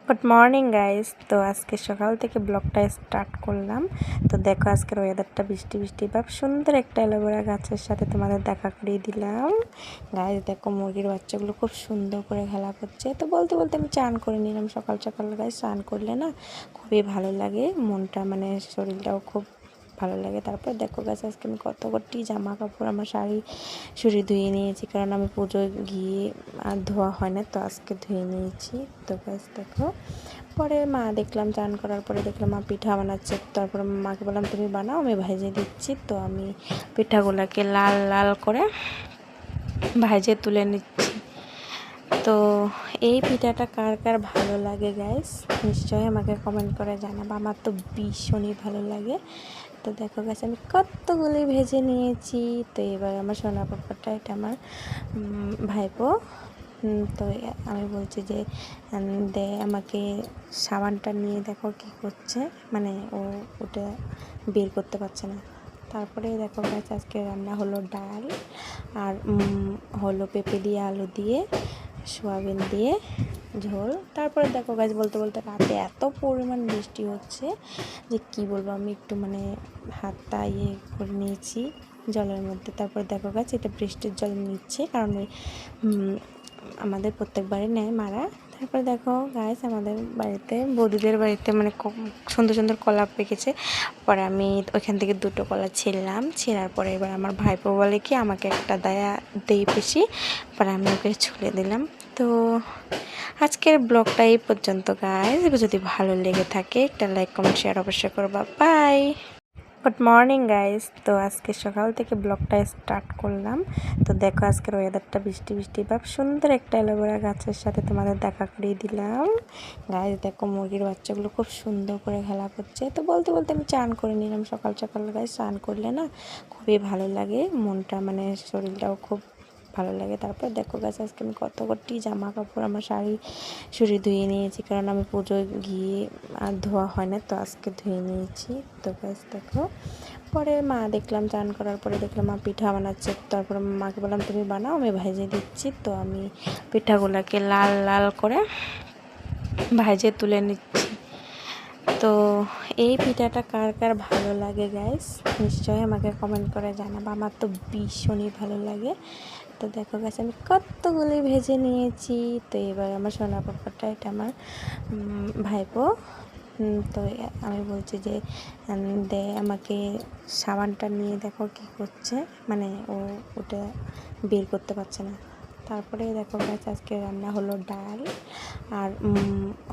Good morning guys. তো আজকে সকাল থেকে ব্লগটা স্টার্ট করলাম। তো দেখো আজকের ওয়েদারটা বৃষ্টি বৃষ্টি ভাব, সুন্দর একটা অ্যালোভেরা গাছের সাথে তোমাদের দেখা করিয়ে দিলাম। গাইস দেখো মুরগির বাচ্চাগুলো খুব সুন্দর করে খেলা করছে। তো বলতে বলতে আমি চান করে নিলাম সকাল সকাল। গাইস চান করলে না খুবই ভালো লাগে, মনটা মানে শরীরটাও খুব ভালো লাগে। তারপর দেখো গাছ আজকে আমি কতটি জামা কাপড়, আমার শাড়ি ধুয়ে নিয়েছি, কারণ আমি পুজোয় গিয়ে আর ধোয়া হয় না, তো আজকে ধুয়ে নিয়েছি। তো গাছ দেখো পরে মা দেখলাম চান করার পরে দেখলাম মা পিঠা বানাচ্ছে। তারপরে মাকে বললাম তুমি বানাও, আমি ভেজে দিচ্ছি। তো আমি পিঠাগুলোকে লাল লাল করে ভেজে তুলে নিচ্ছি। তো এই পিঠাটা কার কার ভালো লাগে গাইস, নিশ্চয়ই আমাকে কমেন্ট করে জানাবো। আমার তো ভীষণই ভালো লাগে। তো দেখো গাছ আমি কতগুলি ভেজে নিয়েছি। তো এবার আমার সোনা পাপাটা, এটা আমার ভাইপো। তো আমি বলছি যে দে আমাকে সাবানটা নিয়ে, দেখো কি করছে, মানে ওটা বের করতে পারছে না। তারপরে দেখো গাছ আজকে রান্না হলো ডাল আর হলো পেঁপে দিয়ে আলু দিয়ে সোয়াবিন দিয়ে ঝোল। তারপরে দেখো গাছ বলতে বলতে রাতে এত পরিমাণ বৃষ্টি হচ্ছে যে কি বলবো, আমি একটু মানে হাতটা করে নিয়েছি জলের মধ্যে। তারপরে দেখো গাছ এটা বৃষ্টির জল নিচ্ছে, কারণ আমাদের প্রত্যেকবারই নেয় মারা। তারপরে দেখো গাছ আমাদের বাড়িতে বৌদিদের বাড়িতে মানে সুন্দর সুন্দর কলা পেকেছে। পরে আমি ওইখান থেকে দুটো কলা ছিঁড়লাম। ছিঁড়ার পরে এবার আমার ভাইপো বলে কি আমাকে একটা দেই বেশি, পরে আমি ওকে ছুলে দিলাম। তো আজকের ব্লগটা এই পর্যন্ত গাইজ। যদি ভালো লেগে থাকে একটা লাইক কমেন্ট শেয়ার অবশ্যই করবা। বাই। Good morning guys. তো আজকে সকাল থেকে ব্লগটা স্টার্ট করলাম। তো দেখো আজকের ওয়েদারটা বৃষ্টি বৃষ্টি ভাব, সুন্দর একটা অ্যালোভেরা গাছের সাথে তোমাদের দেখা করিয়ে দিলাম। গাইস দেখো মুরগির বাচ্চাগুলো খুব সুন্দর করে খেলা করছে। তো বলতে বলতে আমি চান করে নিলাম সকাল সকাল। গাইস চান করলে না খুবই ভালো লাগে, মনটা মানে শরীরটাও খুব ভালো লাগে। তারপর দেখো গাছ আজকে আমি কতটি জামা কাপড়, আমার শাড়ি ধুয়ে নিয়েছি, কারণ আমি পুজোয় গিয়ে আর ধোয়া হয় না, তো আজকে ধুয়ে নিয়েছি। তো গাছ দেখো পরে মা দেখলাম চান করার পরে দেখলাম মা পিঠা বানাচ্ছে। তারপরে মাকে বললাম তুমি বানাও, আমি ভেজে দিচ্ছি। তো আমি পিঠাগুলোকে লাল লাল করে ভেজে তুলে নিচ্ছি। তো এই পিঠাটা কার কার ভালো লাগে গাইস, নিশ্চয়ই আমাকে কমেন্ট করে জানাবো। আমার তো ভীষণই ভালো লাগে। তো দেখো গাছ আমি কতগুলি ভেজে নিয়েছি। তো এবার আমার সোনা পাপাটা, এটা আমার ভাইপো। তো আমি বলছি যে দে আমাকে সাবানটা নিয়ে, দেখো কি করছে, মানে ওটা বের করতে পারছে না। তারপরে দেখো গাছ আজকে রান্না হলো ডাল আর